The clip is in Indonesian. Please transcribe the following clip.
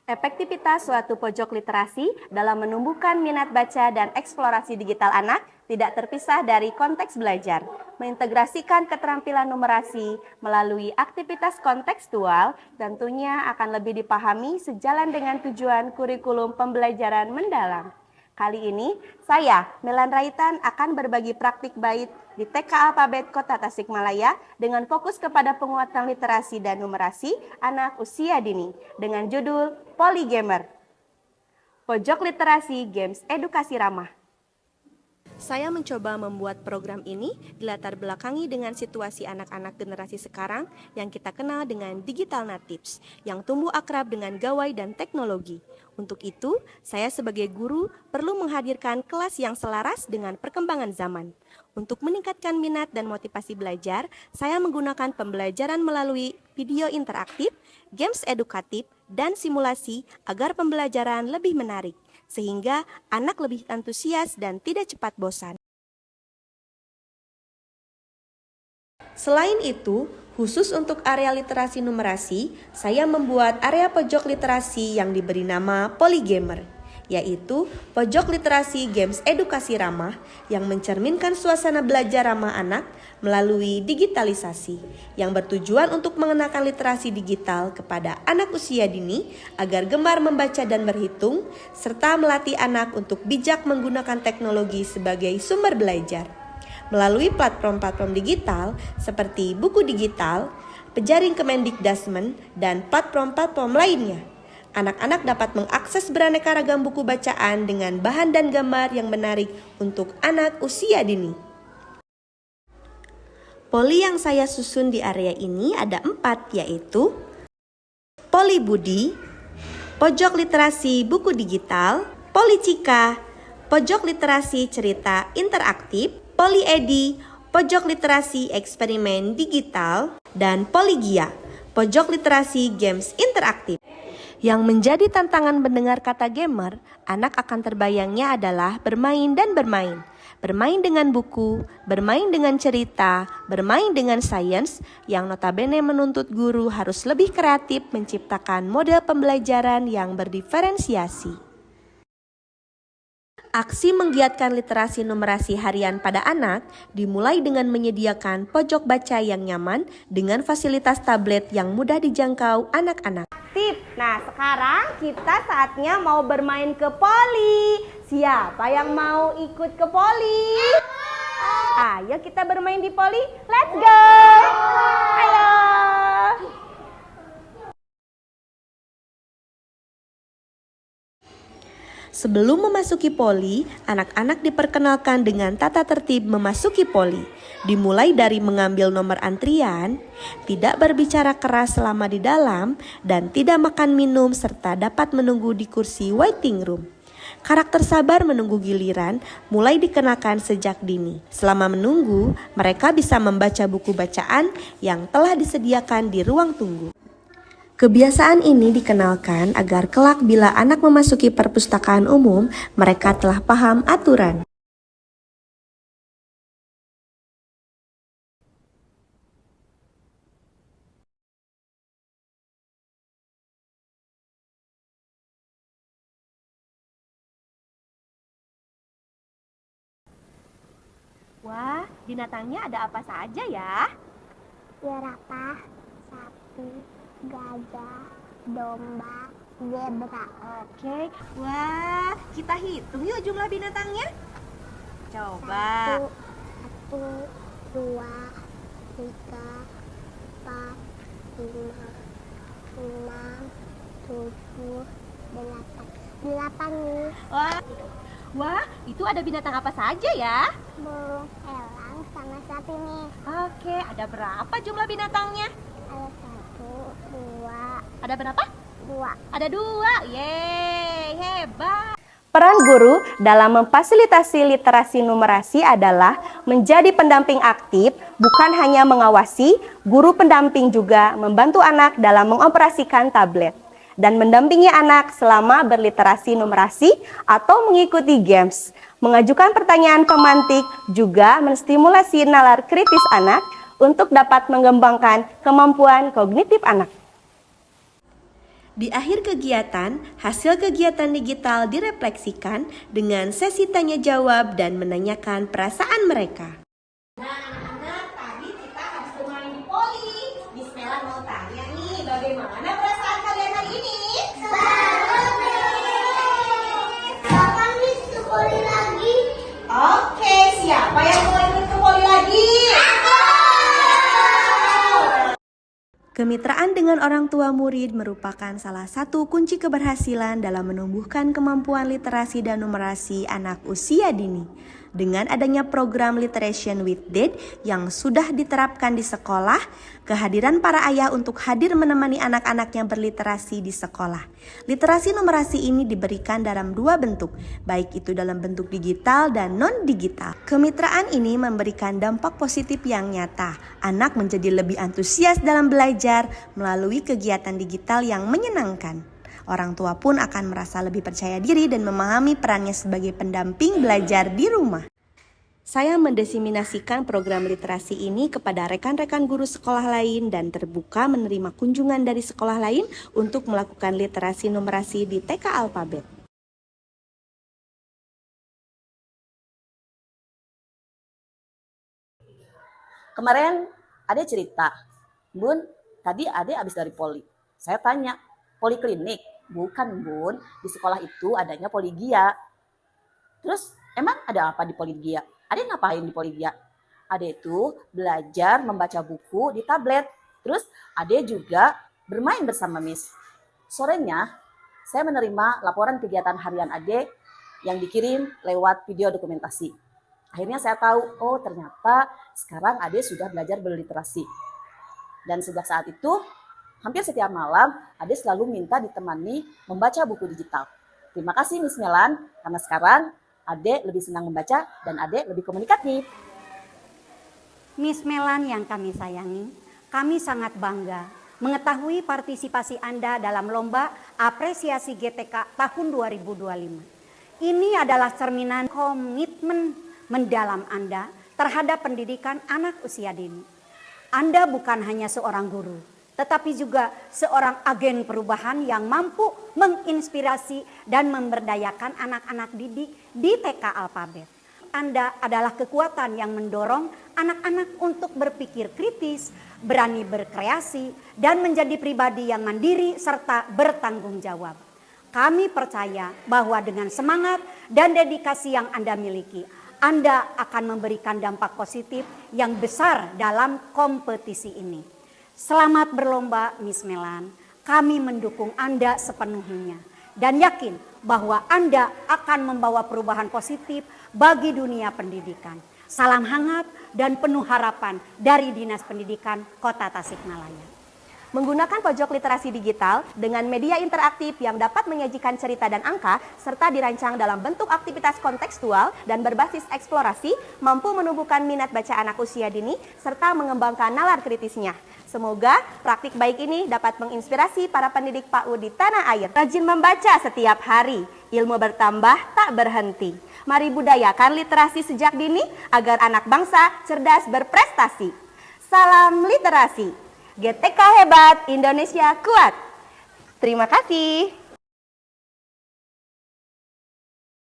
Efektivitas suatu pojok literasi dalam menumbuhkan minat baca dan eksplorasi digital anak tidak terpisah dari konteks belajar. Mengintegrasikan keterampilan numerasi melalui aktivitas kontekstual tentunya akan lebih dipahami sejalan dengan tujuan kurikulum pembelajaran mendalam. Kali ini, saya, Melan Raitan, akan berbagi praktik bait di TK Alfabet Kota Tasikmalaya dengan fokus kepada penguatan literasi dan numerasi anak usia dini dengan judul Polygamer. Pojok Literasi Games Edukasi Ramah. Saya mencoba membuat program ini dilatar belakangi dengan situasi anak-anak generasi sekarang yang kita kenal dengan digital natives, yang tumbuh akrab dengan gawai dan teknologi. Untuk itu, saya sebagai guru perlu menghadirkan kelas yang selaras dengan perkembangan zaman. Untuk meningkatkan minat dan motivasi belajar, saya menggunakan pembelajaran melalui video interaktif, games edukatif, dan simulasi agar pembelajaran lebih menarik, sehingga anak lebih antusias dan tidak cepat bosan. Selain itu, khusus untuk area literasi numerasi, saya membuat area pojok literasi yang diberi nama Polygamer, yaitu pojok literasi games edukasi ramah yang mencerminkan suasana belajar ramah anak melalui digitalisasi, yang bertujuan untuk mengenakan literasi digital kepada anak usia dini agar gemar membaca dan berhitung, serta melatih anak untuk bijak menggunakan teknologi sebagai sumber belajar. Melalui platform-platform digital seperti buku digital, pejaring Kemendikbudristek, dan platform-platform lainnya, anak-anak dapat mengakses beraneka ragam buku bacaan dengan bahan dan gambar yang menarik untuk anak usia dini. Poli yang saya susun di area ini ada 4, yaitu Poli Budi, pojok literasi buku digital, Poli Cika, pojok literasi cerita interaktif, Poli Edi, pojok literasi eksperimen digital, dan Poli Gia, pojok literasi games interaktif. Yang menjadi tantangan mendengar kata gamer, anak akan terbayangnya adalah bermain dan bermain. Bermain dengan buku, bermain dengan cerita, bermain dengan sains, yang notabene menuntut guru harus lebih kreatif menciptakan model pembelajaran yang berdiferensiasi. Aksi menggiatkan literasi numerasi harian pada anak dimulai dengan menyediakan pojok baca yang nyaman dengan fasilitas tablet yang mudah dijangkau anak-anak. Nah, sekarang kita saatnya mau bermain ke poli. Siapa yang mau ikut ke poli? Ayo kita bermain di poli. Let's go! Ayo! Sebelum memasuki poli, anak-anak diperkenalkan dengan tata tertib memasuki poli. Dimulai dari mengambil nomor antrian, tidak berbicara keras selama di dalam, dan tidak makan minum serta dapat menunggu di kursi waiting room. Karakter sabar menunggu giliran mulai dikenakan sejak dini. Selama menunggu, mereka bisa membaca buku bacaan yang telah disediakan di ruang tunggu. Kebiasaan ini dikenalkan agar kelak bila anak memasuki perpustakaan umum, mereka telah paham aturan. Wah, binatangnya ada apa saja ya? Jerapah, sapi, gajah, domba, zebra. Oke, wah, kita hitung yuk jumlah binatangnya. Coba. 1, 2, 3, 4, 5, 6, 7, 8 nih. Wah, itu ada binatang apa saja ya? Burung elang sama sapi nih. Oke, ada berapa jumlah binatangnya? Ada 1, 2. Ada berapa? 2. Ada 2. Yeay, hebat. Peran guru dalam memfasilitasi literasi numerasi adalah menjadi pendamping aktif, bukan hanya mengawasi, guru pendamping juga membantu anak dalam mengoperasikan tablet dan mendampingi anak selama berliterasi numerasi atau mengikuti games. Mengajukan pertanyaan pemantik juga menstimulasi nalar kritis anak untuk dapat mengembangkan kemampuan kognitif anak. Di akhir kegiatan, hasil kegiatan digital direfleksikan dengan sesi tanya jawab dan menanyakan perasaan mereka. Nah, anak-anak, tadi kita habis bermain di poli. Miss Mela mau tanya nih, bagaimana perasaan kalian hari ini? Kapan Miss ke poli lagi? Oke, siapa yang mau ikut ke poli lagi? Kemitraan dengan orang tua murid merupakan salah satu kunci keberhasilan dalam menumbuhkan kemampuan literasi dan numerasi anak usia dini. Dengan adanya program Literation with Dad yang sudah diterapkan di sekolah, kehadiran para ayah untuk hadir menemani anak-anaknya berliterasi di sekolah. Literasi numerasi ini diberikan dalam dua bentuk, baik itu dalam bentuk digital dan non-digital. Kemitraan ini memberikan dampak positif yang nyata. Anak menjadi lebih antusias dalam belajar melalui kegiatan digital yang menyenangkan. Orang tua pun akan merasa lebih percaya diri dan memahami perannya sebagai pendamping belajar di rumah. Saya mendesiminasikan program literasi ini kepada rekan-rekan guru sekolah lain dan terbuka menerima kunjungan dari sekolah lain untuk melakukan literasi numerasi di TK Alphabet. Kemarin Ade cerita, Bun, tadi Ade habis dari poli. Saya tanya, poliklinik? Bukan Bun, di sekolah itu adanya poligia. Terus emang ada apa di poligia? Ade ngapain di poligia? Ade itu belajar membaca buku di tablet. Terus Ade juga bermain bersama Miss. Sorenya saya menerima laporan kegiatan harian Ade yang dikirim lewat video dokumentasi. Akhirnya saya tahu, oh ternyata sekarang Ade sudah belajar berliterasi. Dan sejak saat itu, hampir setiap malam Ade selalu minta ditemani membaca buku digital. Terima kasih Miss Melan, karena sekarang Ade lebih senang membaca dan Ade lebih komunikatif. Miss Melan yang kami sayangi, kami sangat bangga mengetahui partisipasi Anda dalam lomba apresiasi GTK tahun 2025. Ini adalah cerminan komitmen mendalam Anda terhadap pendidikan anak usia dini. Anda bukan hanya seorang guru, tetapi juga seorang agen perubahan yang mampu menginspirasi dan memberdayakan anak-anak didik di TK Alphabet. Anda adalah kekuatan yang mendorong anak-anak untuk berpikir kritis, berani berkreasi, dan menjadi pribadi yang mandiri serta bertanggung jawab. Kami percaya bahwa dengan semangat dan dedikasi yang Anda miliki, Anda akan memberikan dampak positif yang besar dalam kompetisi ini. Selamat berlomba Miss Melan, kami mendukung Anda sepenuhnya dan yakin bahwa Anda akan membawa perubahan positif bagi dunia pendidikan. Salam hangat dan penuh harapan dari Dinas Pendidikan Kota Tasikmalaya. Menggunakan pojok literasi digital dengan media interaktif yang dapat menyajikan cerita dan angka serta dirancang dalam bentuk aktivitas kontekstual dan berbasis eksplorasi mampu menumbuhkan minat baca anak usia dini serta mengembangkan nalar kritisnya. Semoga praktik baik ini dapat menginspirasi para pendidik PAUD di tanah air. Rajin membaca setiap hari, ilmu bertambah tak berhenti. Mari budayakan literasi sejak dini agar anak bangsa cerdas berprestasi. Salam literasi. GTK hebat, Indonesia kuat. Terima kasih.